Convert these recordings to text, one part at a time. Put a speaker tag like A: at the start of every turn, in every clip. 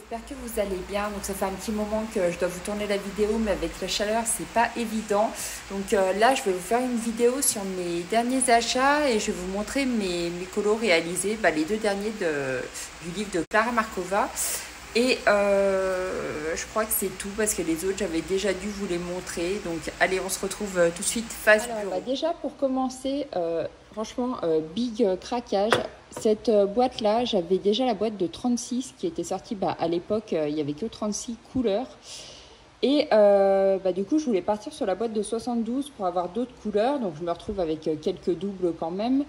A: j'espère que vous allez bien. Donc ça fait un petit moment que je dois vous tourner la vidéo, mais avec la chaleur c'est pas évident. Donc là je vais vous faire une vidéo sur mes derniers achats et je vais vous montrer mes colos réalisés, les deux derniers du livre de Clara Markova. Et je crois que c'est tout parce que les autres j'avais déjà dû vous les montrer. Donc allez, on se retrouve tout de suite face bureau. Déjà pour commencer, franchement big craquage. Cette boîte là, j'avais déjà la boîte de 36 qui était sortie à l'époque, il n'y avait que 36 couleurs. Et du coup je voulais partir sur la boîte de 72 pour avoir d'autres couleurs. Donc je me retrouve avec quelques doubles quand même.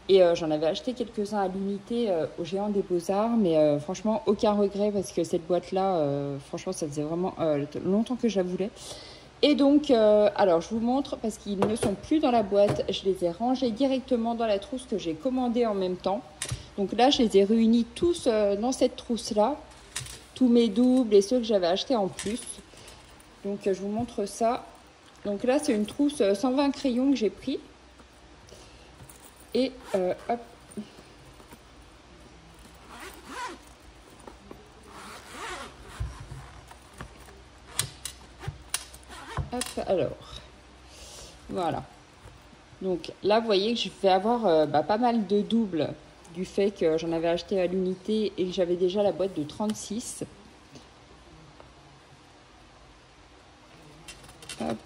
A: Et j'en avais acheté quelques-uns à l'unité au Géant des Beaux-Arts, mais franchement aucun regret parce que cette boîte-là, franchement ça faisait vraiment longtemps que je la voulais. Et donc, alors je vous montre parce qu'ils ne sont plus dans la boîte, je les ai rangés directement dans la trousse que j'ai commandée en même temps. Donc là je les ai réunis tous dans cette trousse-là, tous mes doubles et ceux que j'avais achetés en plus. Donc je vous montre ça. Donc là c'est une trousse 120 crayons que j'ai pris. Et hop. Hop, alors. Voilà. Donc là, vous voyez que je vais avoir pas mal de doubles du fait que j'en avais acheté à l'unité et que j'avais déjà la boîte de 36. Hop.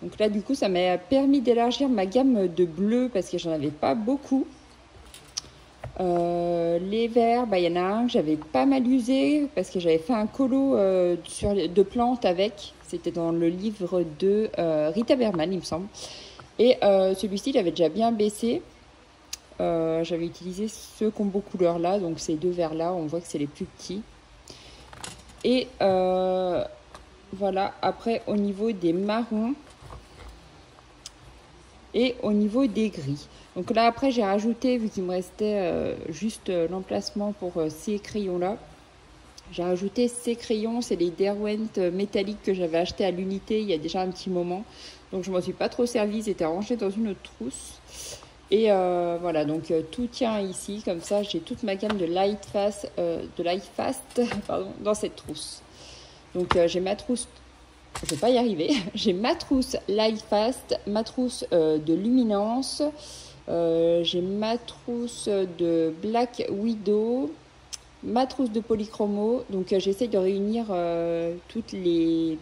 A: Donc là, du coup, ça m'a permis d'élargir ma gamme de bleus parce que j'en avais pas beaucoup. Les verts, il y en a un que j'avais pas mal usé parce que j'avais fait un colo de plantes avec. C'était dans le livre de Rita Berman, il me semble. Et celui-ci, il avait déjà bien baissé. J'avais utilisé ce combo couleur là, donc ces deux verts là, on voit que c'est les plus petits. Et voilà, après au niveau des marrons et au niveau des gris. Donc là après j'ai rajouté, vu qu'il me restait juste l'emplacement pour ces crayons là, j'ai rajouté ces crayons, c'est les Derwent métalliques que j'avais acheté à l'unité il y a déjà un petit moment. Donc je ne m'en suis pas trop servi, ils étaient rangés dans une autre trousse. Et voilà, donc tout tient ici, comme ça j'ai toute ma gamme de Lightfast dans cette trousse. Donc j'ai ma trousse, je vais pas y arriver, j'ai ma trousse Lightfast, ma trousse de Luminance, j'ai ma trousse de Black Widow, ma trousse de Polychromo. Donc j'essaie de réunir toutes les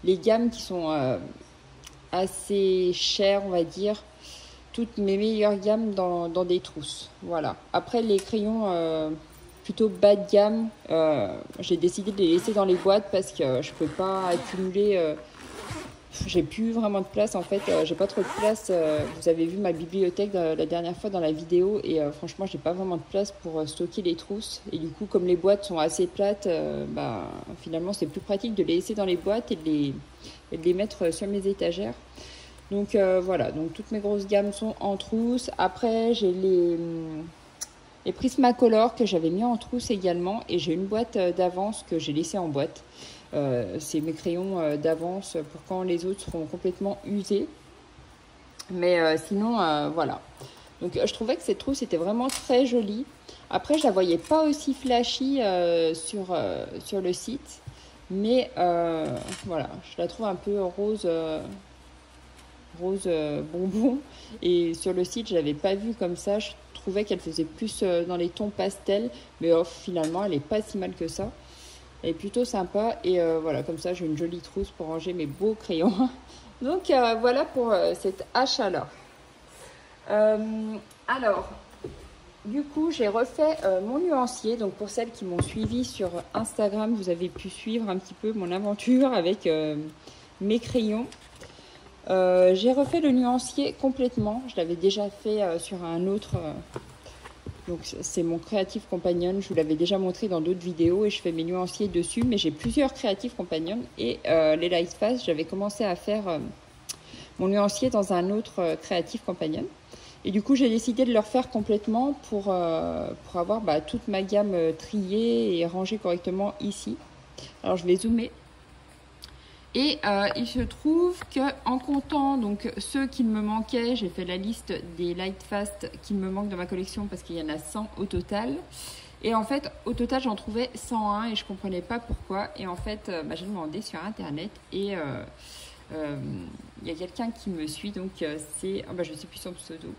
A: gammes qui sont assez chères, on va dire, toutes mes meilleures gammes dans des trousses. Voilà. Après les crayons plutôt bas de gamme, j'ai décidé de les laisser dans les boîtes parce que je peux pas accumuler. J'ai plus vraiment de place en fait, j'ai pas trop de place. Vous avez vu ma bibliothèque la dernière fois dans la vidéo et franchement j'ai pas vraiment de place pour stocker les trousses. Et du coup comme les boîtes sont assez plates, finalement c'est plus pratique de les laisser dans les boîtes et de les mettre sur mes étagères. Donc voilà, donc toutes mes grosses gammes sont en trousse. Après j'ai les Prismacolor que j'avais mis en trousse également et j'ai une boîte d'avance que j'ai laissée en boîte. C'est mes crayons d'avance pour quand les autres seront complètement usés. Mais sinon, voilà. Donc je trouvais que cette trousse était vraiment très jolie. Après, je la voyais pas aussi flashy sur le site. Mais voilà, je la trouve un peu rose bonbon. Et sur le site, je l'avais pas vue comme ça. Je trouvais qu'elle faisait plus dans les tons pastels. Mais finalement, elle est pas si mal que ça. Elle est plutôt sympa et voilà, comme ça j'ai une jolie trousse pour ranger mes beaux crayons. Donc voilà pour cet achat là. Alors du coup j'ai refait mon nuancier. Donc pour celles qui m'ont suivi sur Instagram, vous avez pu suivre un petit peu mon aventure avec mes crayons. J'ai refait le nuancier complètement. Je l'avais déjà fait sur un autre donc c'est mon Creative Companion, je vous l'avais déjà montré dans d'autres vidéos et je fais mes nuanciers dessus, mais j'ai plusieurs Creative Companion et les Lightfast, j'avais commencé à faire mon nuancier dans un autre Creative Companion. Et du coup j'ai décidé de le refaire complètement pour avoir toute ma gamme triée et rangée correctement ici. Alors je vais zoomer. Et il se trouve qu'en comptant donc ceux qui me manquaient, j'ai fait la liste des Lightfast qui me manquent dans ma collection parce qu'il y en a 100 au total. Et en fait, au total, j'en trouvais 101 et je comprenais pas pourquoi. Et en fait, j'ai demandé sur Internet et il y a quelqu'un qui me suit, donc c'est... Oh, je sais plus son pseudo.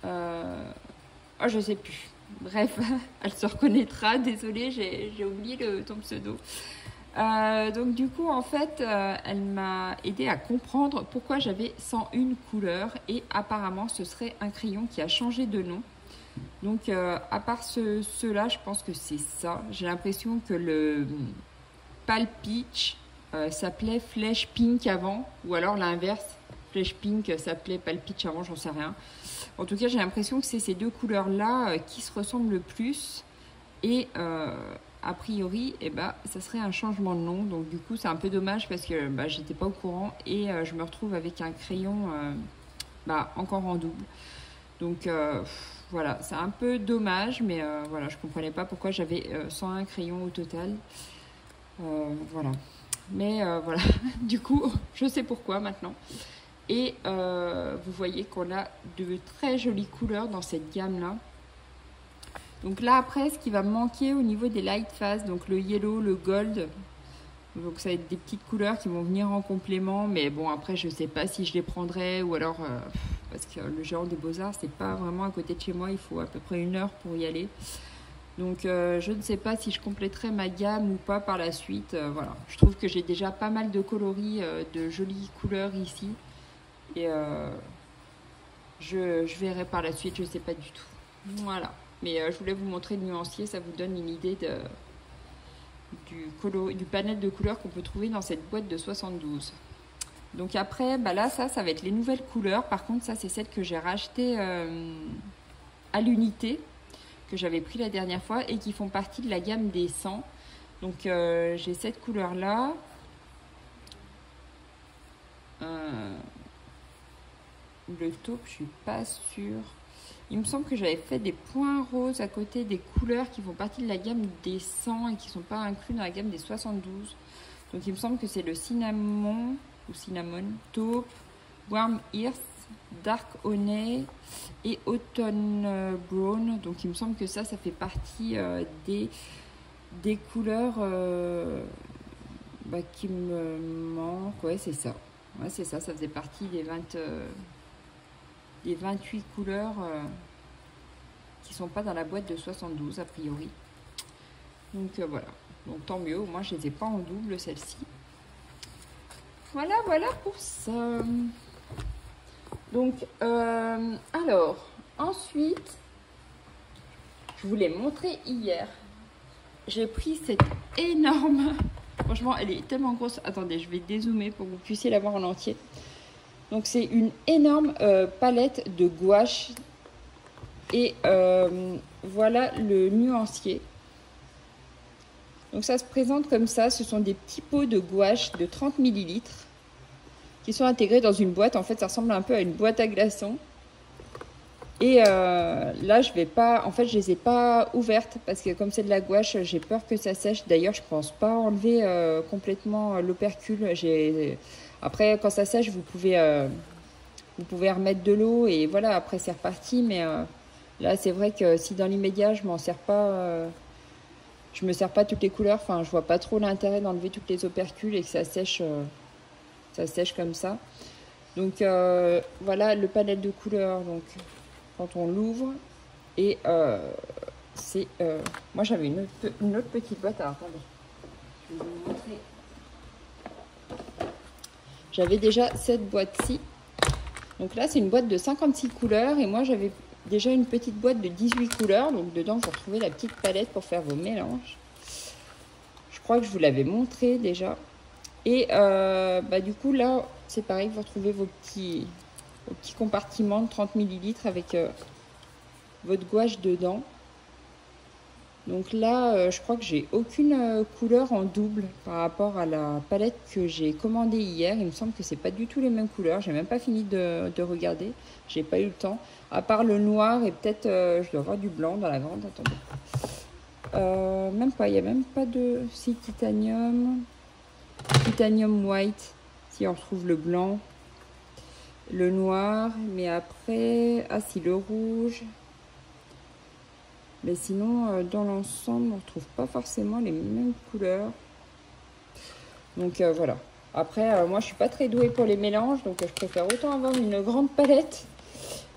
A: Oh, je sais plus. Bref, elle se reconnaîtra. Désolée, j'ai oublié ton pseudo. Donc du coup, en fait, elle m'a aidé à comprendre pourquoi j'avais 101 couleurs. Et apparemment, ce serait un crayon qui a changé de nom. Donc, à part ceux-là, je pense que c'est ça. J'ai l'impression que le Pale Peach s'appelait Flesh Pink avant, ou alors l'inverse, Flesh Pink s'appelait Pale Peach avant, j'en sais rien. En tout cas, j'ai l'impression que c'est ces deux couleurs-là qui se ressemblent le plus. Et a priori, ça serait un changement de nom. Donc, du coup, c'est un peu dommage parce que j'étais pas au courant et je me retrouve avec un crayon encore en double. Donc, voilà, c'est un peu dommage, mais voilà, je comprenais pas pourquoi j'avais 101 crayons au total. Voilà. Mais voilà, du coup, je sais pourquoi maintenant. Et vous voyez qu'on a de très jolies couleurs dans cette gamme-là. Donc là, après, ce qui va me manquer au niveau des light fast, donc le yellow, le gold. Donc ça va être des petites couleurs qui vont venir en complément. Mais bon, après, je sais pas si je les prendrai ou alors... parce que le géant des Beaux-Arts, c'est pas vraiment à côté de chez moi. Il faut à peu près 1 heure pour y aller. Donc je ne sais pas si je compléterai ma gamme ou pas par la suite. Voilà, je trouve que j'ai déjà pas mal de coloris, de jolies couleurs ici. Et je verrai par la suite, je sais pas du tout. Voilà. Mais je voulais vous montrer le nuancier, ça vous donne une idée du panel de couleurs qu'on peut trouver dans cette boîte de 72. Donc après, là, ça va être les nouvelles couleurs. Par contre, ça, c'est celle que j'ai rachetée à l'unité, que j'avais pris la dernière fois et qui font partie de la gamme des 100. Donc, j'ai cette couleur-là. Le taupe, je suis pas sûre. Il me semble que j'avais fait des points roses à côté des couleurs qui font partie de la gamme des 100 et qui ne sont pas inclus dans la gamme des 72. Donc, il me semble que c'est le cinnamon... ou cinnamon, taupe, warm earth, dark honey et autumn brown. Donc il me semble que ça fait partie des couleurs qui me manquent. Ouais, c'est ça. Ouais, c'est ça, ça faisait partie des 28 couleurs qui sont pas dans la boîte de 72 a priori. Donc voilà. Donc tant mieux, moi je les ai pas en double celle-ci. Voilà pour ça. Donc, alors, ensuite, je vous l'ai montré hier. J'ai pris cette énorme... Franchement, elle est tellement grosse. Attendez, je vais dézoomer pour que vous puissiez la voir en entier. Donc, c'est une énorme palette de gouache. Et voilà le nuancier. Donc ça se présente comme ça, ce sont des petits pots de gouache de 30 ml qui sont intégrés dans une boîte. En fait, ça ressemble un peu à une boîte à glaçons. Et là, je les ai pas ouvertes parce que comme c'est de la gouache, j'ai peur que ça sèche. D'ailleurs, je pense pas enlever complètement l'opercule. Après, quand ça sèche, vous pouvez remettre de l'eau et voilà, après c'est reparti. Mais là, c'est vrai que si dans l'immédiat, je me sers pas toutes les couleurs, enfin je vois pas trop l'intérêt d'enlever toutes les opercules et que ça sèche comme ça. Donc voilà le panel de couleurs, donc quand on l'ouvre et c'est moi j'avais une autre petite boîte. Alors attendez, je vais vous montrer. J'avais déjà cette boîte-ci, donc là c'est une boîte de 56 couleurs et moi j'avais déjà une petite boîte de 18 couleurs, donc dedans vous retrouvez la petite palette pour faire vos mélanges. Je crois que je vous l'avais montré déjà. Et du coup là c'est pareil, vous retrouvez vos petits compartiments de 30 ml avec votre gouache dedans. Donc là je crois que j'ai aucune couleur en double par rapport à la palette que j'ai commandée hier. Il me semble que c'est pas du tout les mêmes couleurs, j'ai même pas fini de regarder, j'ai pas eu le temps, à part le noir et peut-être je dois avoir du blanc dans la grande. Attendez, même pas, il n'y a même pas de... Si, titanium white, si on retrouve le blanc, le noir, mais après, si, le rouge, Mais sinon, dans l'ensemble, on ne retrouve pas forcément les mêmes couleurs. Donc voilà. Après, moi, je suis pas très douée pour les mélanges, donc je préfère autant avoir une grande palette.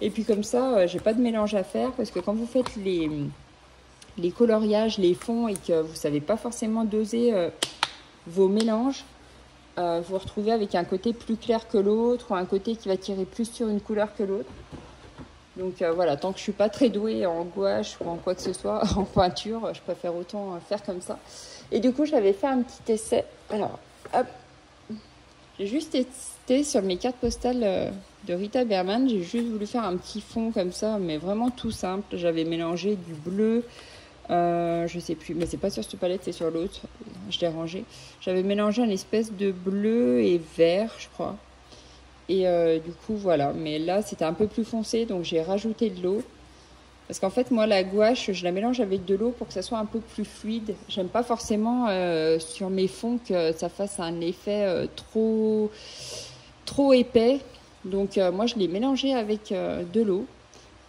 A: Et puis comme ça, j'ai pas de mélange à faire, parce que quand vous faites les coloriages, les fonds, et que vous savez pas forcément doser vos mélanges, vous vous retrouvez avec un côté plus clair que l'autre, ou un côté qui va tirer plus sur une couleur que l'autre. Donc voilà, tant que je suis pas très douée en gouache ou en quoi que ce soit, en peinture, je préfère autant faire comme ça. Et du coup, j'avais fait un petit essai. Alors, hop, j'ai juste testé sur mes cartes postales de Rita Berman. J'ai juste voulu faire un petit fond comme ça, mais vraiment tout simple. J'avais mélangé du bleu, je sais plus, mais c'est pas sur cette palette, c'est sur l'autre. Je l'ai rangé. J'avais mélangé une espèce de bleu et vert, je crois. Et du coup, voilà. Mais là, c'était un peu plus foncé, donc j'ai rajouté de l'eau. Parce qu'en fait, moi, la gouache, je la mélange avec de l'eau pour que ça soit un peu plus fluide. J'aime pas forcément sur mes fonds que ça fasse un effet trop épais. Donc, moi, je l'ai mélangé avec de l'eau.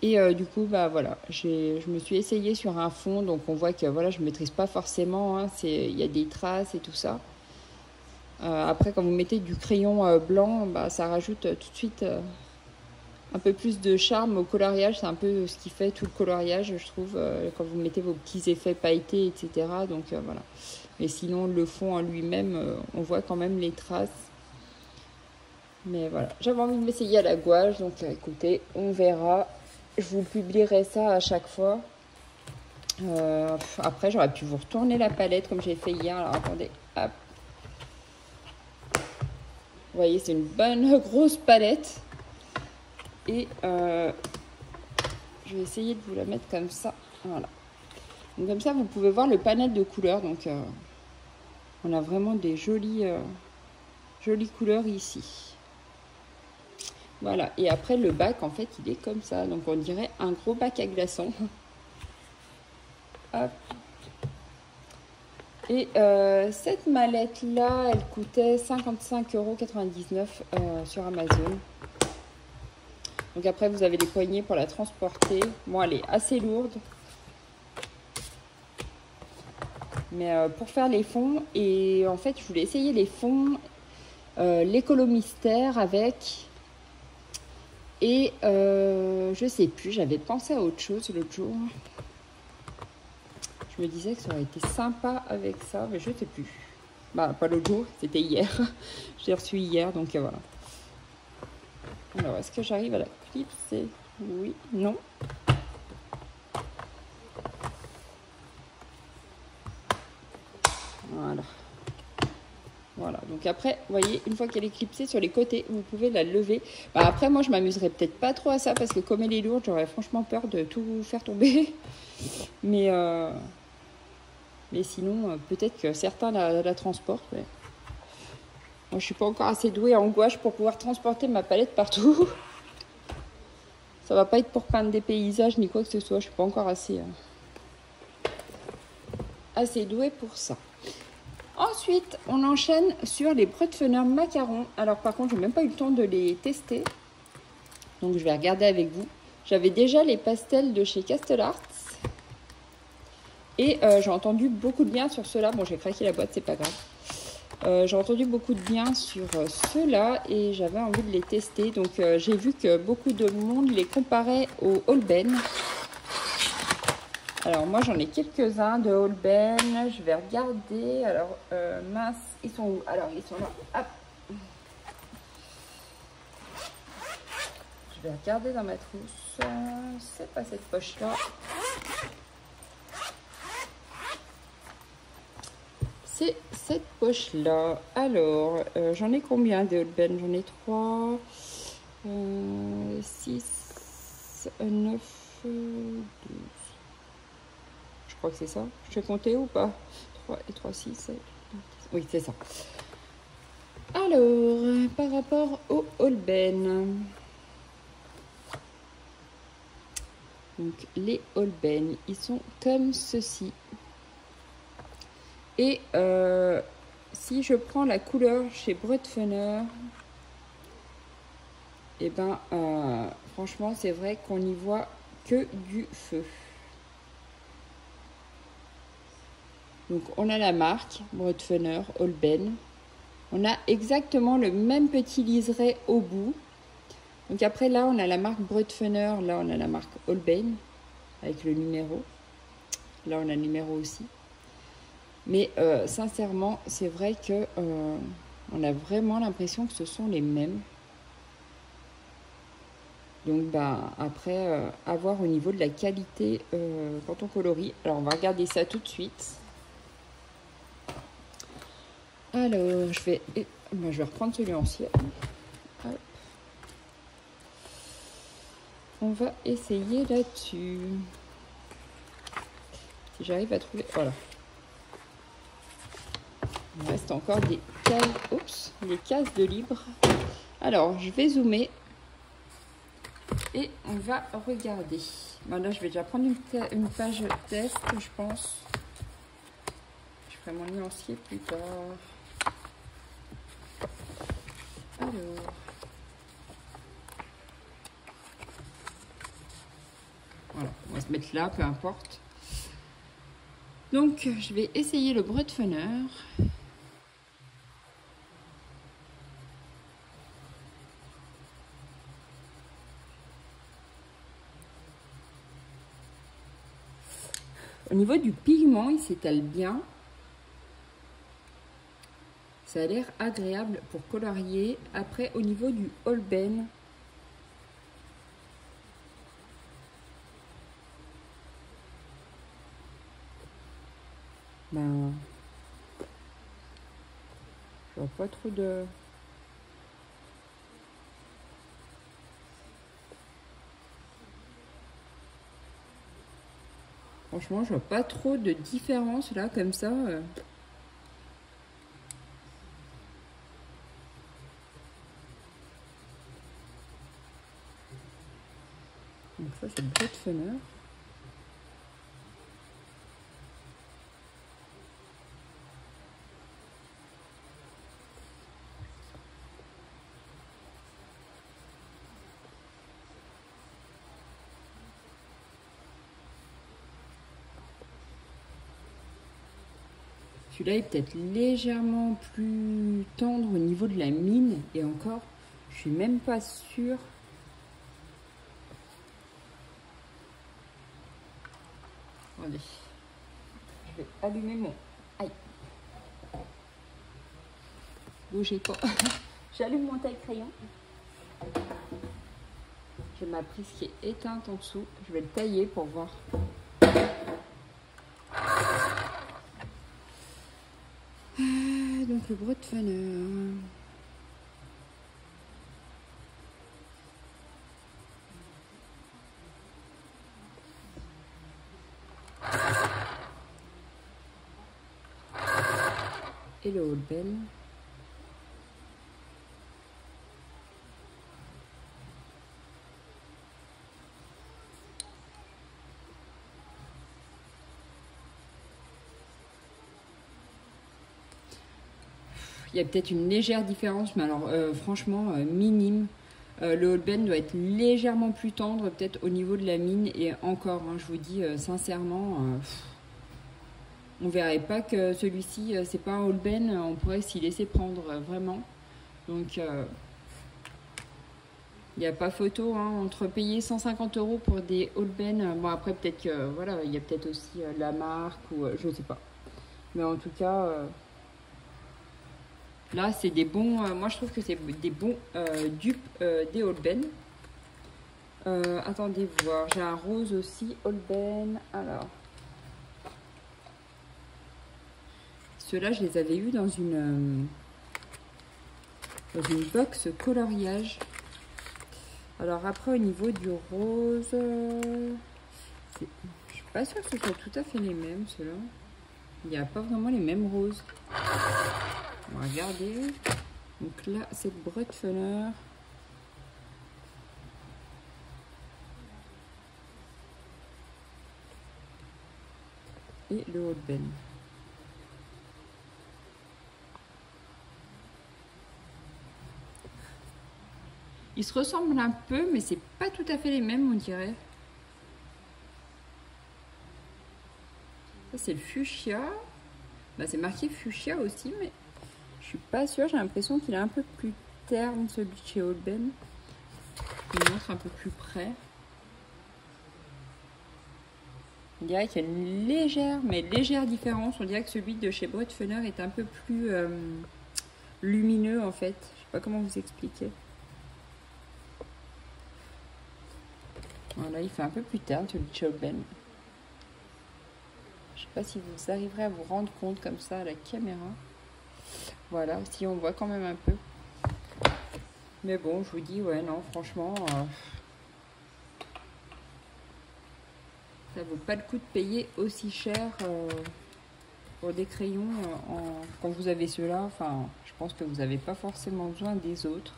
A: Et du coup, bah voilà, je me suis essayée sur un fond. Donc, on voit que voilà, je maîtrise pas forcément. Hein, il y a des traces et tout ça. Après, quand vous mettez du crayon blanc, bah, ça rajoute tout de suite un peu plus de charme au coloriage. C'est un peu ce qui fait tout le coloriage, je trouve, quand vous mettez vos petits effets pailletés, etc. Donc voilà. Mais sinon, le fond en lui-même, on voit quand même les traces. Mais voilà, j'avais envie de m'essayer à la gouache. Donc écoutez, on verra. Je vous publierai ça à chaque fois. Après, j'aurais pu vous retourner la palette comme j'ai fait hier. Alors attendez, hop. Vous voyez, c'est une bonne grosse palette. Et je vais essayer de vous la mettre comme ça. Voilà. Donc comme ça, vous pouvez voir le panel de couleurs. Donc on a vraiment des jolies couleurs ici. Voilà. Et après, le bac, en fait, il est comme ça. Donc on dirait un gros bac à glaçons. Hop. Et cette mallette-là, elle coûtait 55,99 € sur Amazon. Donc après, vous avez les poignées pour la transporter. Bon, elle est assez lourde. Mais pour faire les fonds, et en fait, je voulais essayer les fonds, l'écolo mystère avec... Et je sais plus, j'avais pensé à autre chose l'autre jour. Je me disais que ça aurait été sympa avec ça, mais je sais plus. Bah, pas l'autre jour, c'était hier. Je l'ai reçu hier, donc voilà. Alors, est-ce que j'arrive à la clipser? Oui, non. Voilà. Voilà, donc après, vous voyez, une fois qu'elle est clipsée sur les côtés, vous pouvez la lever. Bah, après, moi, je m'amuserais peut-être pas trop à ça, parce que comme elle est lourde, j'aurais franchement peur de tout faire tomber. Mais sinon, peut-être que certains la transportent. Mais... moi, je suis pas encore assez douée en gouache pour pouvoir transporter ma palette partout. Ça va pas être pour peindre des paysages ni quoi que ce soit. Je suis pas encore assez douée pour ça. Ensuite, on enchaîne sur les Brutpfenner macarons. Alors par contre, je n'ai même pas eu le temps de les tester. Donc je vais regarder avec vous. J'avais déjà les pastels de chez Castelarts. Et j'ai entendu beaucoup de bien sur ceux-là. Bon, j'ai craqué la boîte, c'est pas grave. J'ai entendu beaucoup de bien sur ceux-là et j'avais envie de les tester. Donc j'ai vu que beaucoup de monde les comparait au Holben. Alors moi j'en ai quelques-uns de Holben. Je vais regarder. Alors mince, ils sont où? Alors ils sont là. Hop. Je vais regarder dans ma trousse. C'est pas cette poche-là. C'est cette poche-là. Alors, j'en ai combien de Holben? J'en ai 3, 6, 9, 12. Je crois que c'est ça. Je vais compter ou pas? 3 et 3, 6, 7, 8, 10. Oui, c'est ça. Alors, par rapport au Holben. Donc, les Holben, ils sont comme ceci. Et si je prends la couleur chez Brutpfenner, et franchement, c'est vrai qu'on n'y voit que du feu. Donc on a la marque Bretfenner Holbein. On a exactement le même petit liseré au bout. Donc après là on a la marque Bretfenner, là on a la marque Holbein avec le numéro. Là on a le numéro aussi. Mais sincèrement c'est vrai que on a vraiment l'impression que ce sont les mêmes. Donc bah, après à voir au niveau de la qualité quand on colorie. Alors on va regarder ça tout de suite. Alors je vais reprendre ce nuancier. Hop. On va essayer là-dessus. Si j'arrive à trouver... Voilà. Il reste encore des cases, des cases de libre. Alors, je vais zoomer et on va regarder. Bon, là, je vais déjà prendre une page test, je pense. Je ferai mon nuancier plus tard. Alors... Voilà, on va se mettre là, peu importe. Donc, je vais essayer le Bretfenner. Au niveau du pigment, il s'étale bien. Ça a l'air agréable pour colorier. Après, au niveau du Holbein, ben, je vois pas trop de... Franchement, je vois pas trop de différence là, comme ça. Donc ça, c'est le Bretfenner. Celui-là est peut-être légèrement plus tendre au niveau de la mine. Et encore, je suis même pas sûre. Attendez. Je vais allumer mon... Aïe. Bougez pas. J'allume mon taille-crayon. J'ai ma prise qui est éteinte en dessous. Je vais le tailler pour voir. Donc le Bretfenner. Et le Holbein. Il y a peut-être une légère différence, mais alors franchement minime. Le Holbein doit être légèrement plus tendre, peut-être au niveau de la mine. Et encore, hein, je vous dis sincèrement, on verrait pas que celui-ci, c'est pas un Holbein. On pourrait s'y laisser prendre vraiment. Donc, il n'y a pas photo hein, entre payer 150 € pour des Holbein. Bon, après, peut-être que voilà, il y a peut-être aussi la marque ou je sais pas. Mais en tout cas. Là, c'est des bons... moi, je trouve que c'est des bons dupes des Holbein. Attendez voir. J'ai un rose aussi, Holbein. Alors. Ceux-là, je les avais eus dans une box coloriage. Alors, après, au niveau du rose... je suis pas sûre que ce soit tout à fait les mêmes, ceux-là. Il n'y a pas vraiment les mêmes roses. On va regarder. Donc là, c'est le Bretfenner. Et le Holbein. Ils se ressemblent un peu, mais c'est pas tout à fait les mêmes, on dirait. Ça, c'est le fuchsia. Bah, c'est marqué fuchsia aussi, mais je suis pas sûre. J'ai l'impression qu'il est un peu plus terne, celui de chez Holben. Je vous montre un peu plus près. On dirait qu'il y a une légère, mais légère différence. On dirait que celui de chez Bretfeuner est un peu plus lumineux en fait. Je sais pas comment vous expliquer. Voilà, il fait un peu plus terne celui de chez Holben. Je sais pas si vous arriverez à vous rendre compte comme ça à la caméra. Voilà, si on voit quand même un peu. Mais bon, je vous dis, ouais, non, franchement, ça vaut pas le coup de payer aussi cher pour des crayons quand vous avez ceux-là. Enfin, je pense que vous n'avez pas forcément besoin des autres.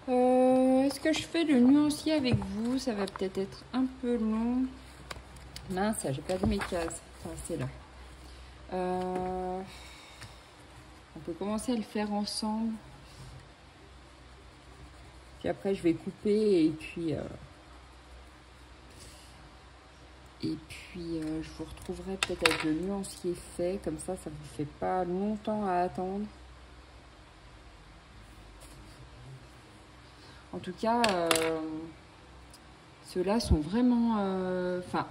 A: Est-ce que je fais le nuancier avec vous? Ça va peut-être être un peu long. Mince, j'ai perdu mes cases. Enfin, c'est là. On peut commencer à le faire ensemble. Puis après, je vais couper et puis je vous retrouverai peut-être avec le nuancier fait. Comme ça vous fait pas longtemps à attendre. En tout cas, ceux-là sont vraiment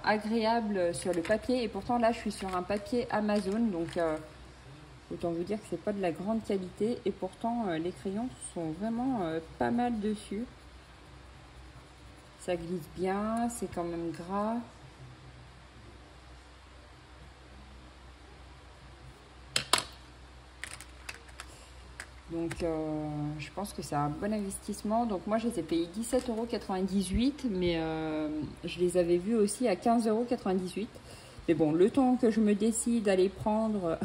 A: agréables sur le papier. Et pourtant, là, je suis sur un papier Amazon. Donc, autant vous dire que c'est pas de la grande qualité. Et pourtant, les crayons sont vraiment pas mal dessus. Ça glisse bien, c'est quand même gras. Donc, je pense que c'est un bon investissement. Donc, moi, je les ai payés 17,98 €, mais je les avais vus aussi à 15,98 €. Mais bon, le temps que je me décide à les prendre,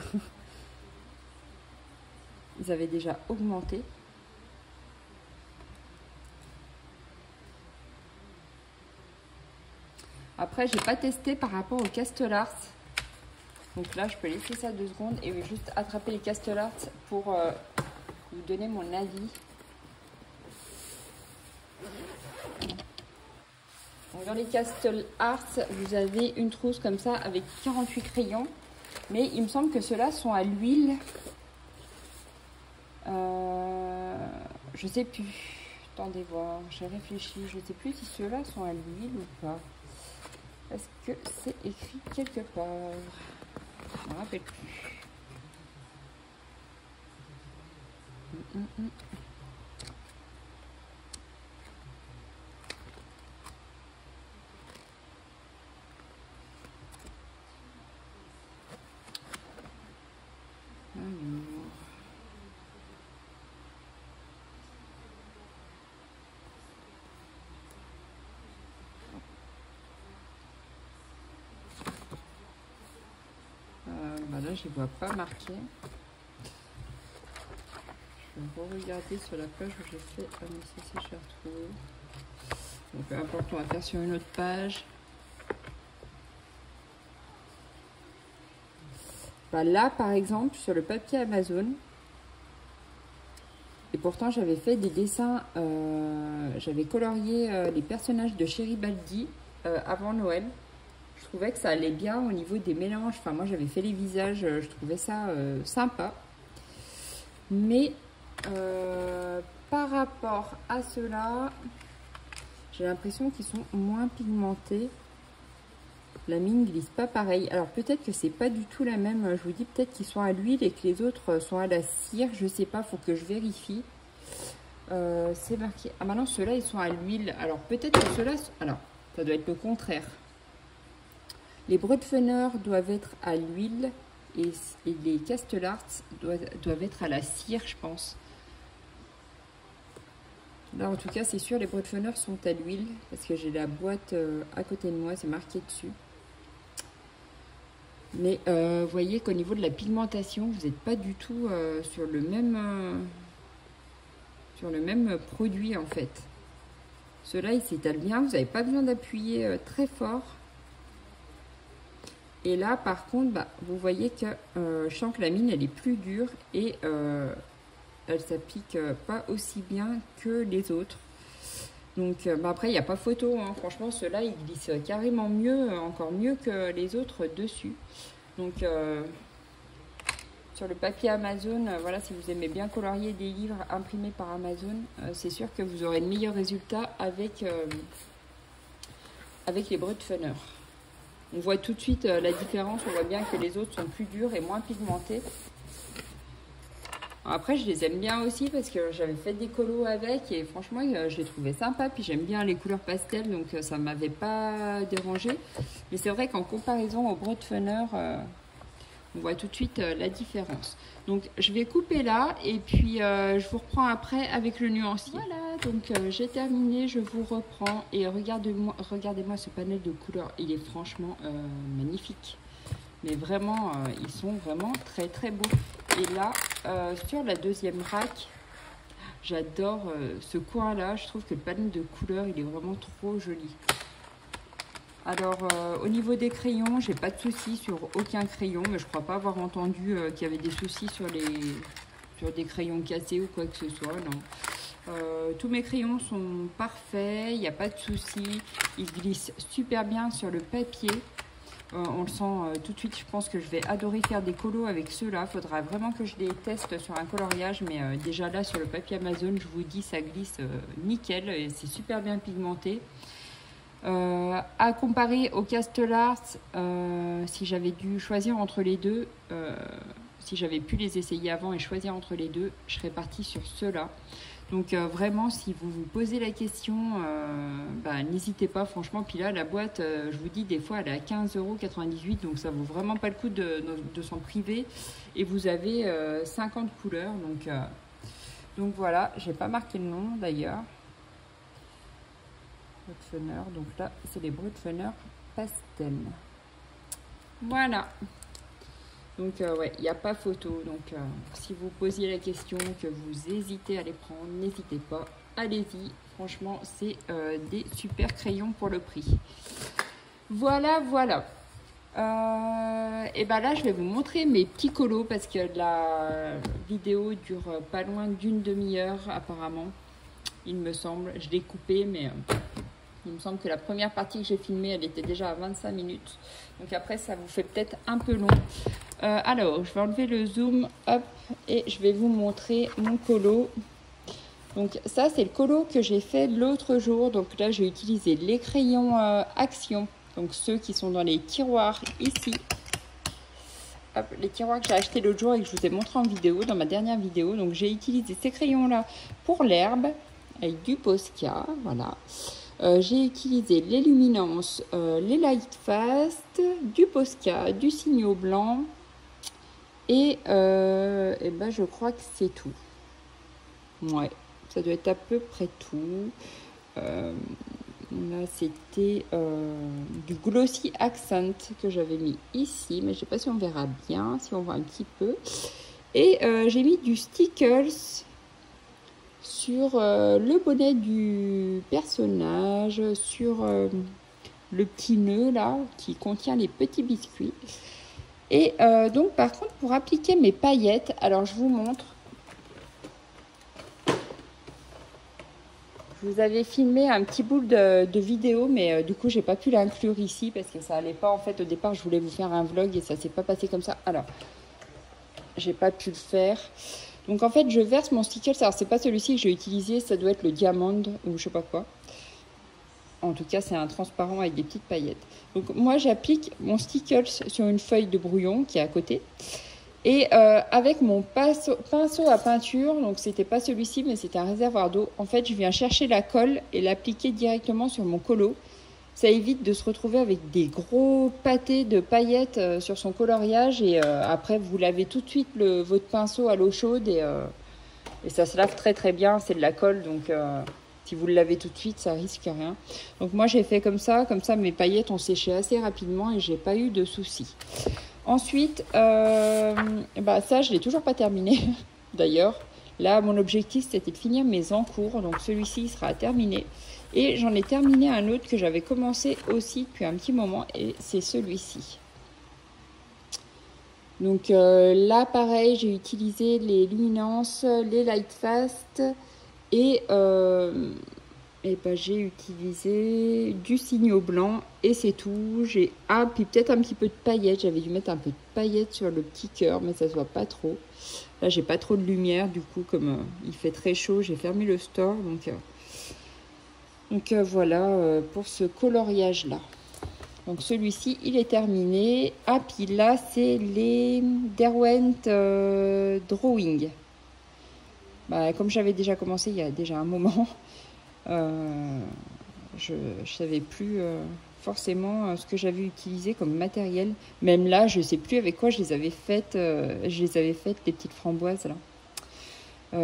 A: ils avaient déjà augmenté. Après, j'ai pas testé par rapport au Castellars. Donc là, je peux laisser ça 2 secondes et juste attraper les Castellars pour vous donner mon avis. Donc dans les Castellars, vous avez une trousse comme ça avec 48 crayons. Mais il me semble que ceux-là sont à l'huile. Je sais plus. Attendez voir, j'ai réfléchi. Je sais plus si ceux-là sont à l'huile ou pas. Est-ce que c'est écrit quelque part? Je me rappelle plus. Là, je ne les vois pas marqués. Je vais regarder sur la page où j'ai fait. Ah, mais si, j'ai retrouvé. Donc, peu importe, on va faire sur une autre page. Bah, là, par exemple, sur le papier Amazon, et pourtant, j'avais fait des dessins, j'avais colorié les personnages de Cheribaldi avant Noël. Je trouvais que ça allait bien au niveau des mélanges. Enfin, moi, j'avais fait les visages, je trouvais ça sympa. Mais par rapport à ceux-là, j'ai l'impression qu'ils sont moins pigmentés. La mine glisse pas pareil. Alors, peut-être que c'est pas du tout la même. Je vous dis peut-être qu'ils sont à l'huile et que les autres sont à la cire. Je sais pas, faut que je vérifie. C'est marqué. Ah, maintenant, ceux-là, ils sont à l'huile. Alors, peut-être que ceux-là... Alors, ça doit être le contraire. Les Bretfeuner doivent être à l'huile et les Castellars doivent être à la cire, je pense. Là, en tout cas, c'est sûr, les Bretfeuner sont à l'huile parce que j'ai la boîte à côté de moi, c'est marqué dessus. Mais vous voyez qu'au niveau de la pigmentation, vous n'êtes pas du tout sur le même produit en fait. Ceux-là, ils s'étalent bien, vous n'avez pas besoin d'appuyer très fort. Et là, par contre, bah, vous voyez que je sens que la mine, elle est plus dure et elle s'applique pas aussi bien que les autres. Donc, bah, après, il n'y a pas photo. Hein. Franchement, ceux-là, ils glissent carrément mieux, encore mieux que les autres dessus. Donc, sur le papier Amazon. Voilà, si vous aimez bien colorier des livres imprimés par Amazon, c'est sûr que vous aurez de meilleurs résultats avec les Brutfunner. On voit tout de suite la différence, on voit bien que les autres sont plus durs et moins pigmentés. Après, je les aime bien aussi parce que j'avais fait des colos avec et franchement, je les trouvais sympas. Puis j'aime bien les couleurs pastel, donc ça ne m'avait pas dérangé. Mais c'est vrai qu'en comparaison au Brutfunner, on voit tout de suite la différence. Donc je vais couper là et puis je vous reprends après avec le nuancier. Voilà, donc j'ai terminé, je vous reprends et regardez-moi ce panel de couleurs, il est franchement magnifique. Mais vraiment, ils sont vraiment très très beaux. Et là, sur la deuxième rack, j'adore ce coin-là. Je trouve que le panel de couleurs, il est vraiment trop joli. Alors, au niveau des crayons, j'ai pas de soucis sur aucun crayon, mais je crois pas avoir entendu qu'il y avait des soucis sur des crayons cassés ou quoi que ce soit, non. Tous mes crayons sont parfaits, il n'y a pas de soucis, ils glissent super bien sur le papier. On le sent tout de suite, je pense que je vais adorer faire des colos avec ceux-là. Il faudra vraiment que je les teste sur un coloriage, mais déjà là sur le papier Amazon, je vous dis, ça glisse nickel et c'est super bien pigmenté. À comparer au Castellars, si j'avais dû choisir entre les deux, si j'avais pu les essayer avant et choisir entre les deux, je serais partie sur ceux-là. Donc vraiment, si vous vous posez la question, n'hésitez pas, franchement. Puis là, la boîte, je vous dis, des fois, elle est à 15,98 €, donc ça vaut vraiment pas le coup de s'en priver. Et vous avez 50 couleurs, donc voilà, j'ai pas marqué le nom d'ailleurs. Brutfunner, donc là, c'est les Brutfunner Pastel. Voilà. Donc ouais, il n'y a pas photo. Donc si vous posiez la question, que vous hésitez à les prendre, n'hésitez pas, allez-y. Franchement, c'est des super crayons pour le prix. Voilà, voilà. Et ben là, je vais vous montrer mes petits colos parce que la vidéo dure pas loin d'une demi-heure apparemment. Il me semble. Je l'ai coupé, mais il me semble que la première partie que j'ai filmée, elle était déjà à 25 minutes. Donc après, ça vous fait peut-être un peu long. Alors, je vais enlever le zoom, hop, et je vais vous montrer mon colo. Donc ça, c'est le colo que j'ai fait l'autre jour. Donc là, j'ai utilisé les crayons Action, donc ceux qui sont dans les tiroirs ici. Hop, les tiroirs que j'ai achetés l'autre jour et que je vous ai montré en vidéo, dans ma dernière vidéo. Donc j'ai utilisé ces crayons-là pour l'herbe, avec du Posca, voilà. J'ai utilisé les luminances, les light fast, du Posca, du Signo blanc et ben je crois que c'est tout. Ouais, ça doit être à peu près tout. Là c'était du Glossy Accent que j'avais mis ici, mais je sais pas si on verra bien, si on voit un petit peu. Et j'ai mis du Stickles sur le bonnet du personnage, sur le petit nœud là qui contient les petits biscuits. Et donc par contre, pour appliquer mes paillettes, alors je vous montre. Je vous avais filmé un petit bout de vidéo, mais du coup j'ai pas pu l'inclure ici parce que ça allait pas. En fait, au départ je voulais vous faire un vlog et ça s'est pas passé comme ça. Alors j'ai pas pu le faire. Donc en fait, je verse mon Stickles. Alors c'est pas celui-ci que j'ai utilisé, ça doit être le Diamond ou je sais pas quoi. En tout cas, c'est un transparent avec des petites paillettes. Donc moi, j'applique mon Stickles sur une feuille de brouillon qui est à côté. Et avec mon pinceau à peinture, donc c'était pas celui-ci, mais c'était un réservoir d'eau. En fait, je viens chercher la colle et l'appliquer directement sur mon colo. Ça évite de se retrouver avec des gros pâtés de paillettes sur son coloriage. Et après, vous lavez tout de suite votre pinceau à l'eau chaude et ça se lave très très bien. C'est de la colle, donc si vous le lavez tout de suite, ça risque rien. Donc moi, j'ai fait comme ça mes paillettes ont séché assez rapidement et j'ai pas eu de soucis. Ensuite, ça, je l'ai toujours pas terminé. D'ailleurs, là, mon objectif, c'était de finir mes encours. Donc celui-ci sera terminé. Et j'en ai terminé un autre que j'avais commencé aussi depuis un petit moment. Et c'est celui-ci. Donc là, pareil, j'ai utilisé les luminances, les light fast et et ben, j'ai utilisé du signaux blanc et c'est tout. J'ai puis peut-être un petit peu de paillettes. J'avais dû mettre un peu de paillettes sur le petit cœur, mais ça se voit pas trop. Là, j'ai pas trop de lumière, du coup, comme il fait très chaud, j'ai fermé le store. Donc voilà pour ce coloriage-là. Donc celui-ci, il est terminé. Ah, puis là, c'est les Derwent Drawing. Bah, comme j'avais déjà commencé il y a déjà un moment, je ne savais plus forcément ce que j'avais utilisé comme matériel. Même là, je ne sais plus avec quoi je les avais faites. Je les avais faites, les petites framboises là.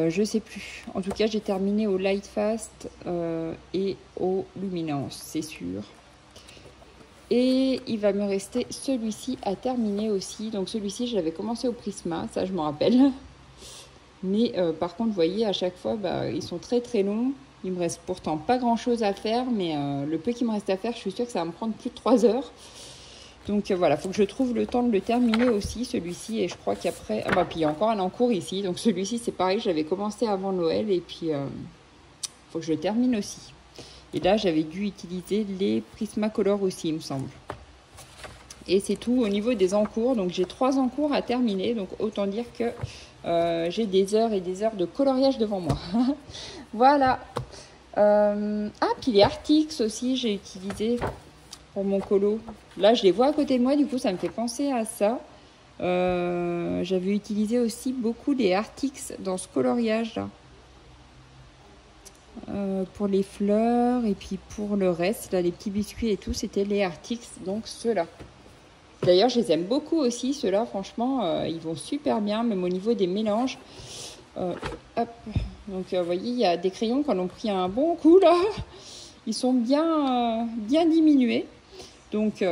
A: Je sais plus. En tout cas, j'ai terminé au Light Fast et au Luminance, c'est sûr. Et il va me rester celui-ci à terminer aussi. Donc celui-ci, je l'avais commencé au Prisma, ça je m'en rappelle. Mais par contre, vous voyez, à chaque fois, ils sont très très longs. Il me reste pourtant pas grand-chose à faire, mais le peu qu'il me reste à faire, je suis sûre que ça va me prendre plus de 3 heures. Donc voilà, il faut que je trouve le temps de le terminer aussi, celui-ci. Et je crois qu'après... Ah bah, puis il y a encore un en cours ici. Donc celui-ci, c'est pareil, j'avais commencé avant Noël. Et puis, il faut que je le termine aussi. Et là, j'avais dû utiliser les Prismacolor aussi, il me semble. Et c'est tout au niveau des encours. Donc j'ai 3 encours à terminer. Donc autant dire que j'ai des heures et des heures de coloriage devant moi. Voilà. Ah, puis les Artix aussi, j'ai utilisé pour mon colo. Là, je les vois à côté de moi, du coup, ça me fait penser à ça. J'avais utilisé aussi beaucoup les Artix dans ce coloriage-là. Pour les fleurs et puis pour le reste, là, les petits biscuits et tout, c'était les Artix, donc ceux-là. D'ailleurs, je les aime beaucoup aussi, ceux-là, franchement, ils vont super bien, même au niveau des mélanges. Hop. Donc, vous voyez, il y a des crayons qui en ont pris un bon coup, là. Ils sont bien diminués. Donc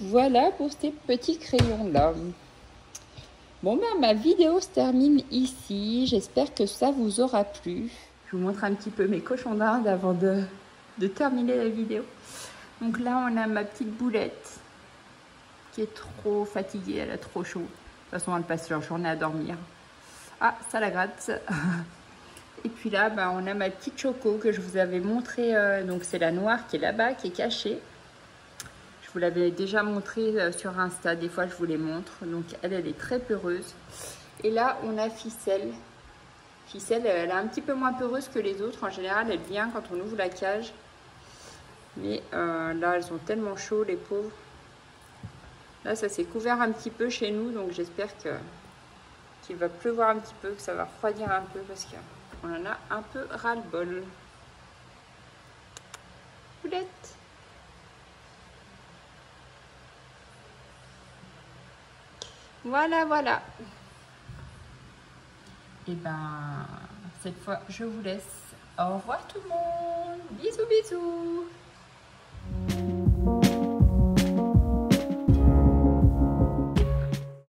A: voilà pour ces petits crayons-là. Bon, ma vidéo se termine ici. J'espère que ça vous aura plu. Je vous montre un petit peu mes cochons d'Inde avant de terminer la vidéo. Donc là, on a ma petite boulette qui est trop fatiguée, elle a trop chaud. De toute façon, elle passe leur journée à dormir. Ah, ça la gratte. Et puis là, on a ma petite Choco que je vous avais montré. Donc c'est la noire qui est là-bas, qui est cachée. Je vous l'avais déjà montré sur Insta. Des fois, je vous les montre. Donc elle est très peureuse. Et là, on a Ficelle. Ficelle, elle est un petit peu moins peureuse que les autres. En général, elle vient quand on ouvre la cage. Mais là, elles ont tellement chaud, les pauvres. Là, ça s'est couvert un petit peu chez nous. Donc, j'espère qu'il va pleuvoir un petit peu, que ça va refroidir un peu parce qu'on en a un peu ras-le-bol. Poulette. Voilà, voilà. Et cette fois, je vous laisse. Au revoir tout le monde. Bisous, bisous.